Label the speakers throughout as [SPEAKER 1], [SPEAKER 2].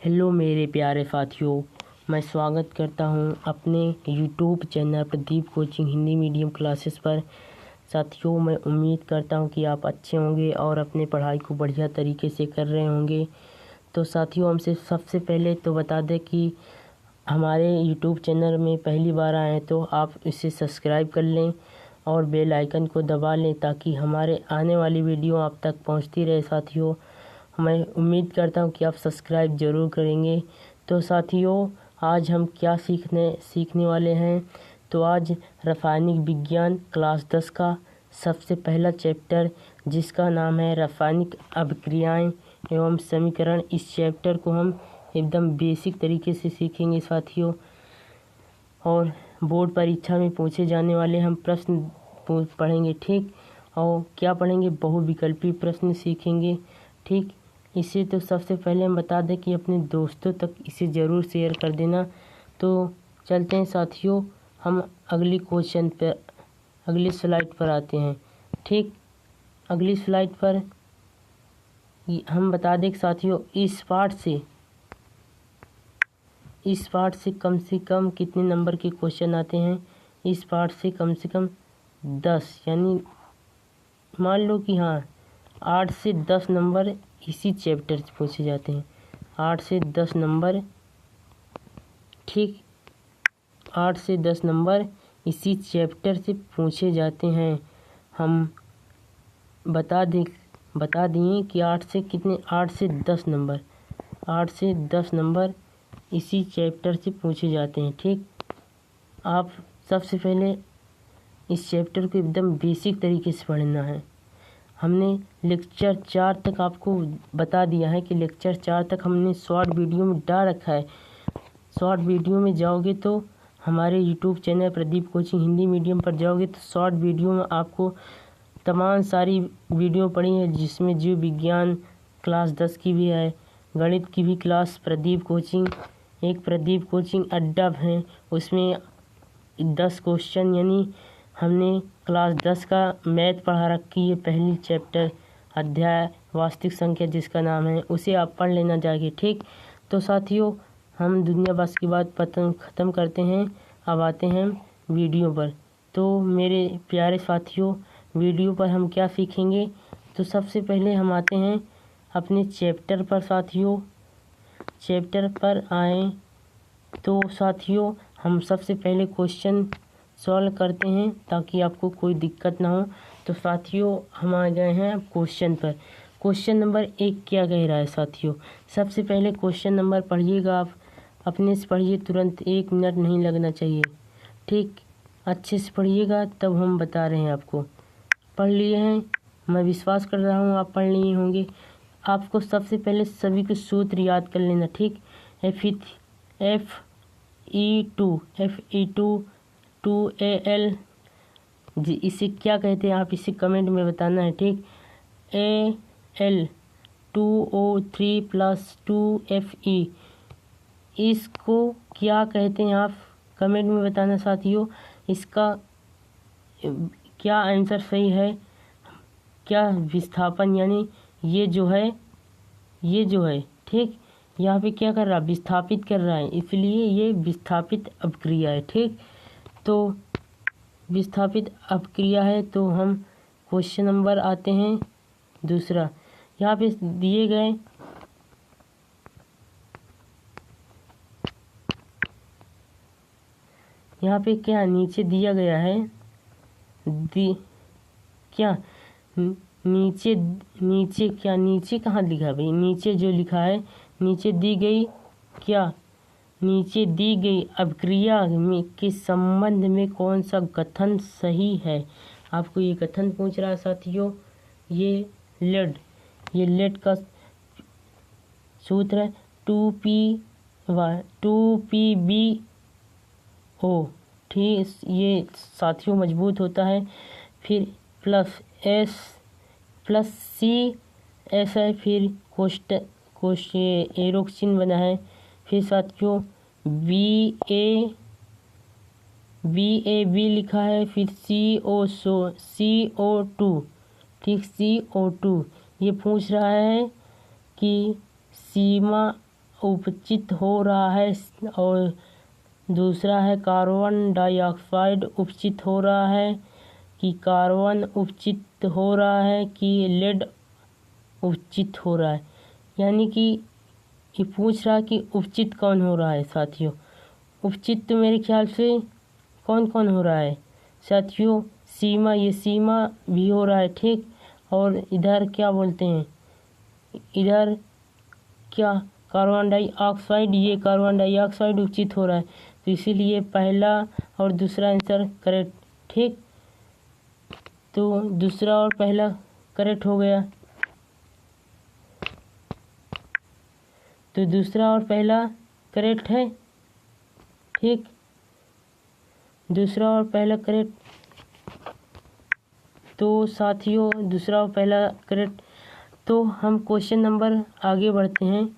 [SPEAKER 1] Hello मेरे प्यारे साथियों, मैं स्वागत करता हूं अपने YouTube channel Pradeep coaching Hindi medium classes पर। साथियों, मैं उम्मीद करता हूं कि आप अच्छे होंगे और अपने पढ़ाई को बढ़िया तरीके से कर रहे होंगे। तो साथियों, हमसे सबसे पहले तो बता दें कि हमारे यूट्यूब चैनल में पहली बार आए हैं तो आप इसे सब्सक्राइब कर लें और बेल आइकन को दबा लें ताकि हमारे आने वाली वीडियो आप तक पहुंचती रहे। साथियों, मैं उम्मीद करता हूं कि आप सब्सक्राइब ज़रूर करेंगे। तो साथियों, आज हम क्या सीखने वाले हैं। तो आज रासायनिक विज्ञान क्लास 10 का सबसे पहला चैप्टर, जिसका नाम है रासायनिक अभिक्रियाएं एवं समीकरण। इस चैप्टर को हम एकदम बेसिक तरीके से सीखेंगे साथियों, और बोर्ड परीक्षा में पूछे जाने वाले हम प्रश्न पढ़ेंगे। ठीक, और क्या पढ़ेंगे? बहुविकल्पी प्रश्न सीखेंगे। ठीक, इसे तो सबसे पहले हम बता दें कि अपने दोस्तों तक इसे ज़रूर शेयर कर देना। तो चलते हैं साथियों, हम अगली स्लाइड पर आते हैं। ठीक, अगली स्लाइड पर हम बता दें साथियों, इस पार्ट से कम कितने नंबर के क्वेश्चन आते हैं। इस पार्ट से कम 10, यानी मान लो कि 8 से 10 नंबर इसी चैप्टर से पूछे जाते हैं। 8 से 10 नंबर, ठीक, 8 से 10 नंबर इसी चैप्टर से पूछे जाते हैं। हम बता दिए कि 8 से 10 नंबर इसी चैप्टर से पूछे जाते हैं। ठीक, आप सबसे पहले इस चैप्टर को एकदम बेसिक तरीके से पढ़ना है। हमने लेक्चर 4 तक आपको बता दिया है कि लेक्चर 4 तक हमने शॉर्ट वीडियो में डाल रखा है। शॉर्ट वीडियो में जाओगे तो हमारे YouTube channel Pradeep coaching Hindi medium पर जाओगे तो शॉर्ट वीडियो में आपको तमाम सारी वीडियो पढ़ी है, जिसमें जीव विज्ञान क्लास 10 की भी है, गणित की भी क्लास प्रदीप कोचिंग अड्डा है, उसमें 10 क्वेश्चन, यानी हमने क्लास 10 का मैथ पढ़ा रखी है। पहली चैप्टर अध्याय वास्तविक संख्या जिसका नाम है, उसे आप पढ़ लेना जाके। ठीक, तो साथियों, हम दुनिया बस की बात ख़त्म करते हैं। अब आते हैं वीडियो पर। तो मेरे प्यारे साथियों, वीडियो पर हम क्या सीखेंगे। तो सबसे पहले हम आते हैं अपने चैप्टर पर। साथियों, चैप्टर पर आए तो साथियों, हम सबसे पहले क्वेश्चन सॉल्व करते हैं ताकि आपको कोई दिक्कत ना हो। तो साथियों, हम आ गए हैं क्वेश्चन पर। क्वेश्चन नंबर 1 क्या कह रहा है साथियों। सबसे पहले क्वेश्चन नंबर पढ़िएगा, आप अपने से पढ़िए, तुरंत 1 मिनट नहीं लगना चाहिए। ठीक, अच्छे से पढ़िएगा, तब हम बता रहे हैं आपको। पढ़ लिए हैं, मैं विश्वास कर रहा हूँ आप पढ़ लिए होंगे। आपको सबसे पहले सभी के सूत्र याद कर लेना। ठीक, Fe2 2Al, इसे क्या कहते हैं आप इसे कमेंट में बताना है। ठीक, Al2O3 + 2Fe, इसको क्या कहते हैं आप कमेंट में बताना साथियों। इसका क्या आंसर सही है, क्या विस्थापन, यानी ये जो है ठीक, यहाँ पे क्या कर रहा है, विस्थापित कर रहा है, इसलिए ये विस्थापित अपक्रिया है। ठीक, तो विस्थापित अपक्रिया है। तो हम क्वेश्चन नंबर आते हैं दूसरा। यहाँ पे दिए गए यहाँ पे क्या नीचे दिया गया है, नीचे कहाँ लिखा भाई, नीचे जो लिखा है, नीचे दी गई अभिक्रिया के संबंध में कौन सा कथन सही है। आपको ये कथन पूछ रहा है साथियों। ये लेड का सूत्र है 2PbO। ठीक, ये साथियों मजबूत होता है। फिर +C ऐसा है, फिर कोष्ट एरो चिन्ह बना है। फिर साथियों BAB लिखा है, फिर CO2। ठीक, CO2 ये पूछ रहा है कि सीमा उपचित हो रहा है, और दूसरा है कार्बन डाइऑक्साइड उपचित हो रहा है, कि कार्बन उपचित हो रहा है, कि लेड उपचित हो रहा है। यानी कि ये पूछ रहा है कि उपचित कौन हो रहा है साथियों। उपचित तो मेरे ख्याल से कौन कौन हो रहा है साथियों, सीमा, ये सीमा भी हो रहा है, ठीक। और इधर क्या बोलते हैं, इधर क्या कार्बन डाइऑक्साइड, ये कार्बन डाइऑक्साइड उपचित हो रहा है, तो इसीलिए पहला और दूसरा आंसर करेक्ट, ठीक। तो दूसरा और पहला करेक्ट हो गया, तो दूसरा और पहला करेक्ट है, ठीक। दूसरा और पहला करेक्ट, तो साथियों दूसरा और पहला करेक्ट। तो हम क्वेश्चन नंबर आगे बढ़ते हैं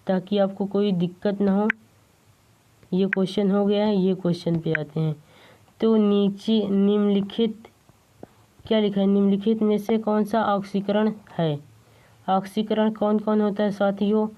[SPEAKER 1] ताकि आपको कोई दिक्कत ना हो। ये क्वेश्चन हो गया है, ये क्वेश्चन पे आते हैं। तो नीचे निम्नलिखित क्या लिखा है, निम्नलिखित में से कौन सा ऑक्सीकरण है। ऑक्सीकरण कौन कौन होता है साथियों,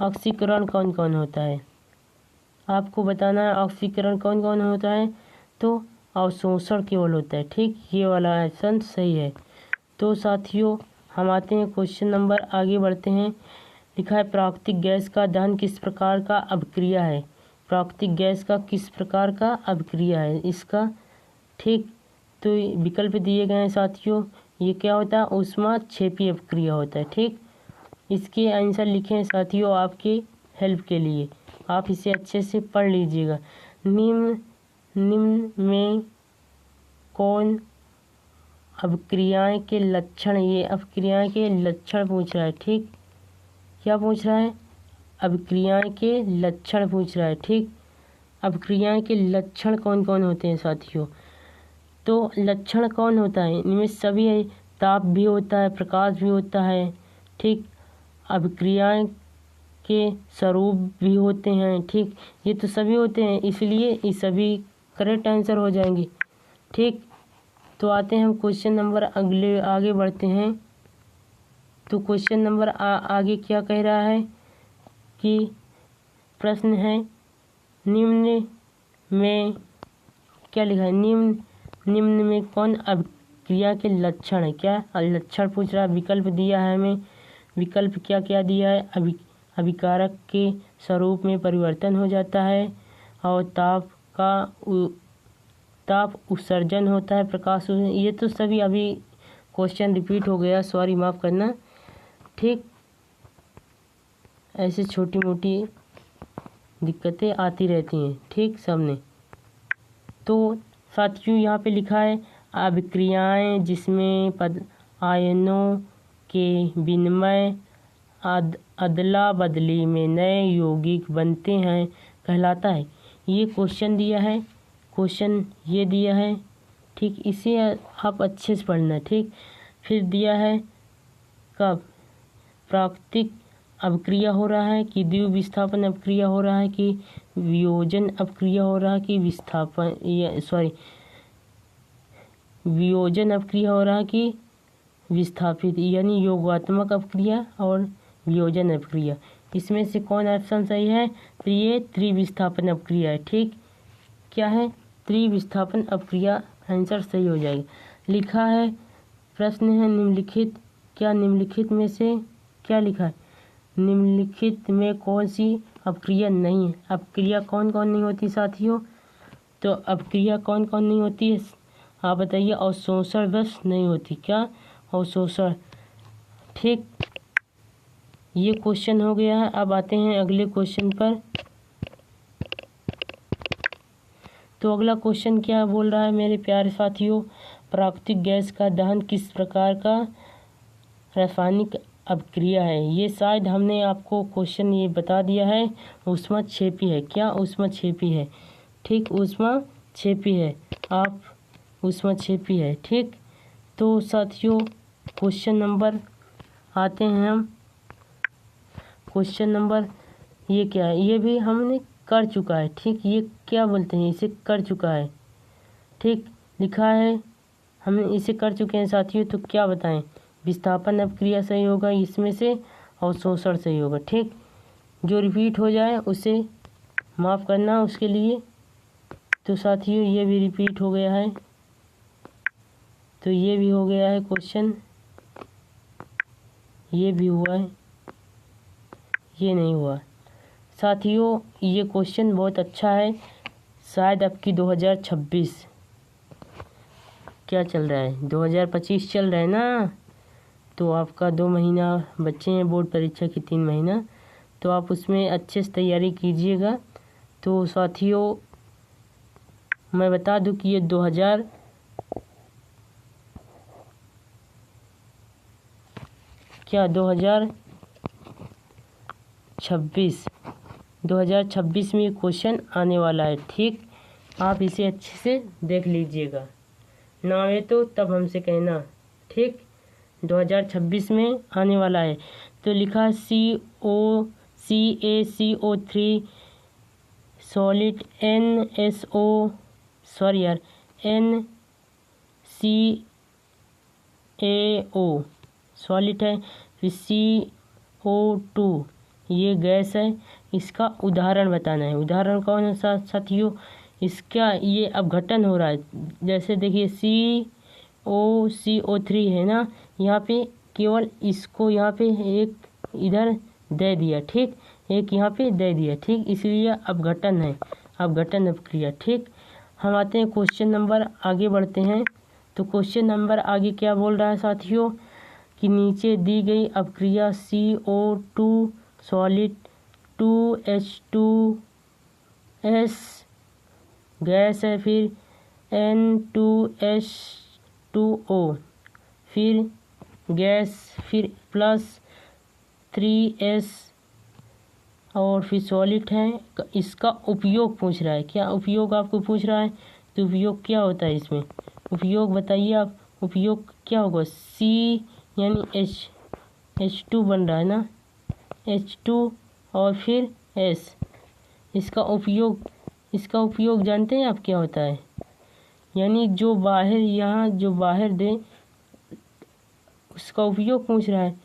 [SPEAKER 1] ऑक्सीकरण कौन कौन होता है आपको बताना है। ऑक्सीकरण कौन कौन होता है, तो अवशोषण केवल होता है, ठीक। ये वाला ऑप्शन सही है। तो साथियों हम आते हैं क्वेश्चन नंबर, आगे बढ़ते हैं। लिखा है प्राकृतिक गैस का दहन किस प्रकार का अभिक्रिया है। प्राकृतिक गैस का किस प्रकार का अभिक्रिया है इसका, ठीक। तो विकल्प दिए गए हैं साथियों। ये क्या होता है, ऊष्माक्षेपी अभिक्रिया होता है, ठीक। इसके आंसर लिखे हैं साथियों आपके हेल्प के लिए, आप इसे अच्छे से पढ़ लीजिएगा। निम्न में कौन अभिक्रियाएं के लक्षण, ये अभिक्रियाएं के लक्षण पूछ रहा है, ठीक। क्या पूछ रहा है, अभिक्रियाएं के लक्षण पूछ रहा है, ठीक। अभिक्रियाएं के लक्षण कौन कौन होते हैं साथियों, तो लक्षण कौन होता है, इनमें सभी है, ताप भी होता है, प्रकाश भी होता है, ठीक। अभिक्रियाएं के स्वरूप भी होते हैं, ठीक। ये तो सभी होते हैं, इसलिए ये सभी करेक्ट आंसर हो जाएंगे, ठीक। तो आते हैं हम क्वेश्चन नंबर अगले, आगे बढ़ते हैं। तो क्वेश्चन नंबर आगे क्या कह रहा है कि प्रश्न है निम्न में क्या लिखा है, निम्न में कौन अभिक्रिया के लक्षण है, क्या लक्षण पूछ रहा है। विकल्प दिया है हमें, विकल्प क्या क्या दिया है, अभिकारक के स्वरूप में परिवर्तन हो जाता है, और ताप उत्सर्जन होता है, प्रकाश, ये तो सभी अभी क्वेश्चन रिपीट हो गया, सॉरी माफ़ करना, ठीक। ऐसे छोटी मोटी दिक्कतें आती रहती हैं, ठीक सबने। तो साथियों यहाँ पे लिखा है अभिक्रियाएं जिसमें आयनों के विनिमय अदला बदली में नए यौगिक बनते हैं कहलाता है। ये क्वेश्चन दिया है, क्वेश्चन ये दिया है, ठीक। इसे आप अच्छे से पढ़ना, ठीक। फिर दिया है कब प्राकृतिक अभिक्रिया हो रहा है, कि द्विविस्थापन अभिक्रिया हो रहा है, कि वियोजन अभिक्रिया हो रहा है, कि वियोजन अभिक्रिया हो रहा है, कि विस्थापित, यानी योगात्मक अभिक्रिया और वियोजन अभिक्रिया। इसमें से कौन ऑप्शन सही है, तो ये त्रिविस्थापन अभिक्रिया है, ठीक। क्या है, त्रिविस्थापन अभिक्रिया आंसर सही हो जाएगा। लिखा है प्रश्न है निम्नलिखित, क्या निम्नलिखित में से क्या लिखा है, निम्नलिखित में कौन सी अभिक्रिया नहीं है। अभिक्रिया कौन कौन नहीं होती साथियों, तो अभिक्रिया कौन कौन नहीं होती है आप बताइए। अवशोषण बस नहीं होती, क्या अवशोषण, ठीक। ये क्वेश्चन हो गया है। अब आते हैं अगले क्वेश्चन पर। तो अगला क्वेश्चन क्या बोल रहा है मेरे प्यारे साथियों, प्राकृतिक गैस का दहन किस प्रकार का रासायनिक अभिक्रिया है। ये शायद हमने आपको क्वेश्चन ये बता दिया है, ऊष्माक्षेपी है, क्या ऊष्माक्षेपी है, ठीक। ऊष्माक्षेपी है, आप ऊष्माक्षेपी है, ठीक। तो साथियों क्वेश्चन नंबर आते हैं हम, क्वेश्चन नंबर ये क्या है, ये भी हमने कर चुका है, ठीक। ये क्या बोलते हैं, इसे कर चुका है, ठीक। लिखा है हम इसे कर चुके हैं साथियों। तो क्या बताएं, विस्थापन अभिक्रिया सही होगा इसमें से, और शोषण से ही होगा। ठीक, जो रिपीट हो जाए उसे माफ़ करना उसके लिए। तो साथियों ये भी रिपीट हो गया है, तो ये भी हो गया है क्वेश्चन, ये भी हुआ है, ये नहीं हुआ। साथियों ये क्वेश्चन बहुत अच्छा है। शायद आपकी 2026 क्या चल रहा है, 2025 चल रहा है ना, तो आपका 2 महीना बच्चे हैं बोर्ड परीक्षा की, 3 महीना, तो आप उसमें अच्छे से तैयारी कीजिएगा। तो साथियों मैं बता दूं कि ये 2026 में क्वेश्चन आने वाला है। ठीक, आप इसे अच्छे से देख लीजिएगा, ना आए तो तब हमसे कहना। ठीक, 2026 में आने वाला है। तो लिखा CaCO3 सॉलिड NaCO सॉलिड है, फिर CO2 ये गैस है। इसका उदाहरण बताना है। उदाहरण कौन है साथियों, इसका ये अपघटन हो रहा है। जैसे देखिए CO3 है ना, यहाँ पे केवल इसको यहाँ पे एक इधर दे दिया। ठीक, एक यहाँ पे दे दिया। ठीक, इसलिए अपघटन है, अपघटन अपक्रिया। ठीक, हम आते हैं क्वेश्चन नंबर, आगे बढ़ते हैं। तो क्वेश्चन नंबर आगे क्या बोल रहा है साथियों कि नीचे दी गई अपक्रिया CO2 सॉलिड 2H2S गैस है, फिर N2H2O फिर गैस, फिर प्लस 3S और फिर सॉलिड है। इसका उपयोग पूछ रहा है। क्या उपयोग आपको पूछ रहा है, तो उपयोग क्या होता है इसमें, उपयोग बताइए आप। उपयोग क्या होगा, C यानी H2 बन रहा है ना, H2 और फिर S। इसका उपयोग जानते हैं आप क्या होता है, यानी जो बाहर यहाँ जो बाहर दे उसका उपयोग पूछ रहा है।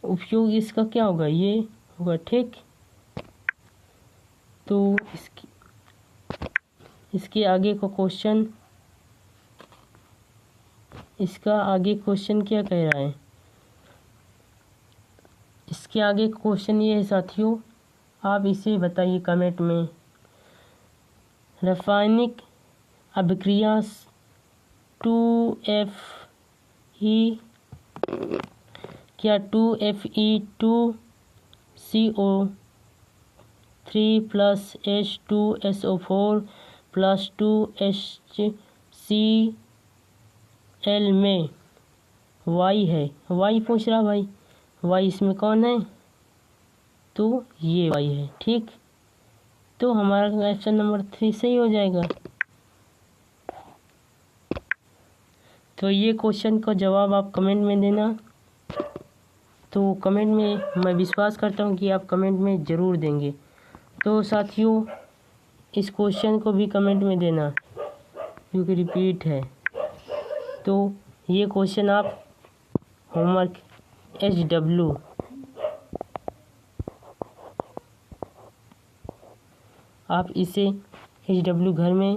[SPEAKER 1] उपयोग इसका क्या होगा, ये होगा। ठीक, तो इसके आगे का क्वेश्चन, इसका आगे क्वेश्चन क्या कह रहा है, इसके आगे क्वेश्चन ये है साथियों, आप इसे बताइए कमेंट में। रासायनिक अभिक्रिया 2Fe क्या 2Fe2CO3 plus H2SO4 plus 2HCl में Y है। Y पूछ रहा भाई, Y इसमें कौन है, तो ये Y है। ठीक, तो हमारा ऑप्शन नंबर 3 सही हो जाएगा। तो ये क्वेश्चन का जवाब आप कमेंट में देना। तो कमेंट में मैं विश्वास करता हूँ कि आप कमेंट में ज़रूर देंगे। तो साथियों इस क्वेश्चन को भी कमेंट में देना क्योंकि रिपीट है। तो ये क्वेश्चन आप होमवर्क HW आप इसे HW घर में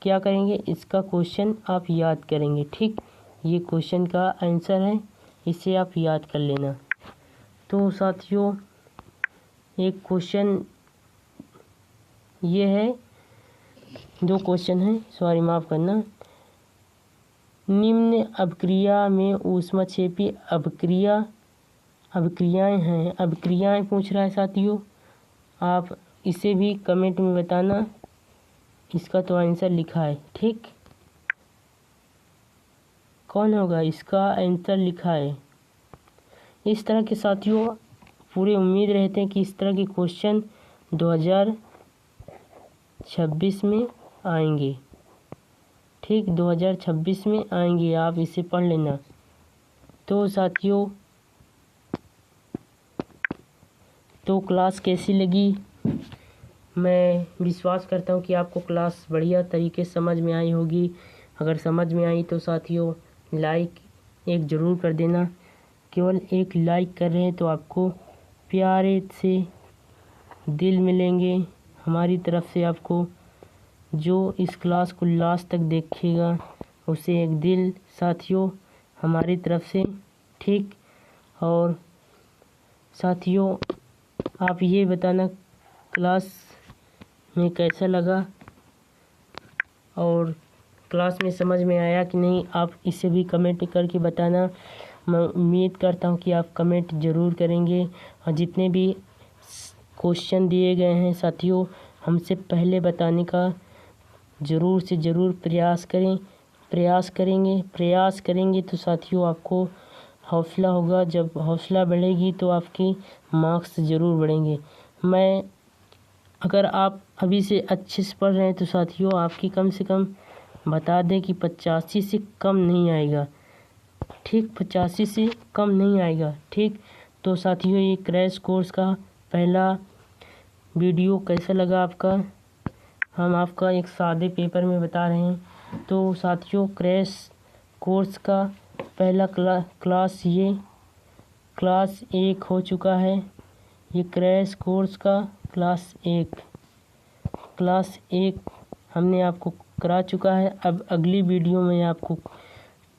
[SPEAKER 1] क्या करेंगे, इसका क्वेश्चन आप याद करेंगे। ठीक, ये क्वेश्चन का आंसर है, इसे आप याद कर लेना। तो साथियों एक क्वेश्चन ये है, 2 क्वेश्चन है, सॉरी माफ़ करना। निम्न अभिक्रिया में ऊष्माक्षेपी अभिक्रियाएं हैं, अभिक्रियाएं पूछ रहा है साथियों। आप इसे भी कमेंट में बताना, इसका तो आंसर लिखा है। ठीक, कौन होगा, इसका आंसर लिखा है। इस तरह के साथियों पूरे उम्मीद रहते हैं कि इस तरह के क्वेश्चन 2026 में आएंगे। ठीक, 2026 में आएंगे, आप इसे पढ़ लेना। तो साथियों तो क्लास कैसी लगी, मैं विश्वास करता हूँ कि आपको क्लास बढ़िया तरीके से समझ में आई होगी। अगर समझ में आई तो साथियों लाइक एक ज़रूर कर देना। केवल एक लाइक कर रहे हैं तो आपको प्यारे से दिल मिलेंगे हमारी तरफ से आपको। जो इस क्लास को लास्ट तक देखेगा उसे एक दिल साथियों हमारी तरफ से, ठीक। और साथियों आप ये बताना क्लास में कैसा लगा और क्लास में समझ में आया कि नहीं, आप इसे भी कमेंट करके बताना। मैं उम्मीद करता हूँ कि आप कमेंट ज़रूर करेंगे। और जितने भी क्वेश्चन दिए गए हैं साथियों, हमसे पहले बताने का ज़रूर से ज़रूर प्रयास करेंगे तो साथियों आपको हौसला होगा। जब हौसला बढ़ेगी तो आपके मार्क्स ज़रूर बढ़ेंगे। अगर आप अभी से अच्छे से पढ़ रहे हैं तो साथियों आपकी कम से कम बता दें कि 85 से कम नहीं आएगा, ठीक। 85 से कम नहीं आएगा, ठीक। तो साथियों ये क्रैश कोर्स का पहला वीडियो कैसा लगा आपका, हम आपका एक सादे पेपर में बता रहे हैं। तो साथियों क्रैश कोर्स का पहला क्लास 1 हो चुका है। ये क्रैश कोर्स का क्लास 1 हमने आपको करा चुका है। अब अगली वीडियो में आपको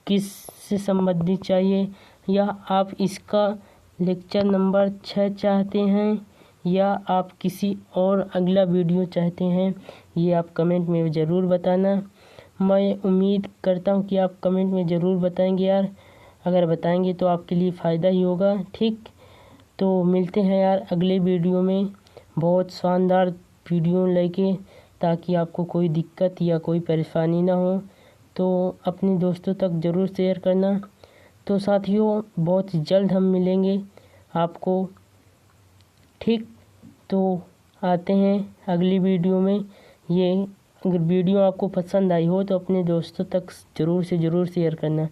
[SPEAKER 1] किस से संबंधित चाहिए, या आप इसका लेक्चर नंबर 6 चाहते हैं, या आप किसी और अगला वीडियो चाहते हैं, ये आप कमेंट में ज़रूर बताना। मैं उम्मीद करता हूँ कि आप कमेंट में ज़रूर बताएंगे यार। अगर बताएंगे तो आपके लिए फ़ायदा ही होगा, ठीक। तो मिलते हैं यार अगले वीडियो में बहुत शानदार वीडियो लेके, ताकि आपको कोई दिक्कत या कोई परेशानी ना हो। तो अपने दोस्तों तक ज़रूर शेयर करना। तो साथियों बहुत जल्द हम मिलेंगे आपको, ठीक। तो आते हैं अगली वीडियो में। ये अगर वीडियो आपको पसंद आई हो तो अपने दोस्तों तक ज़रूर से ज़रूर शेयर करना।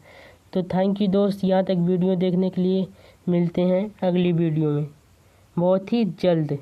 [SPEAKER 1] तो थैंक यू दोस्त, यहाँ तक वीडियो देखने के लिए। मिलते हैं अगली वीडियो में बहुत ही जल्द।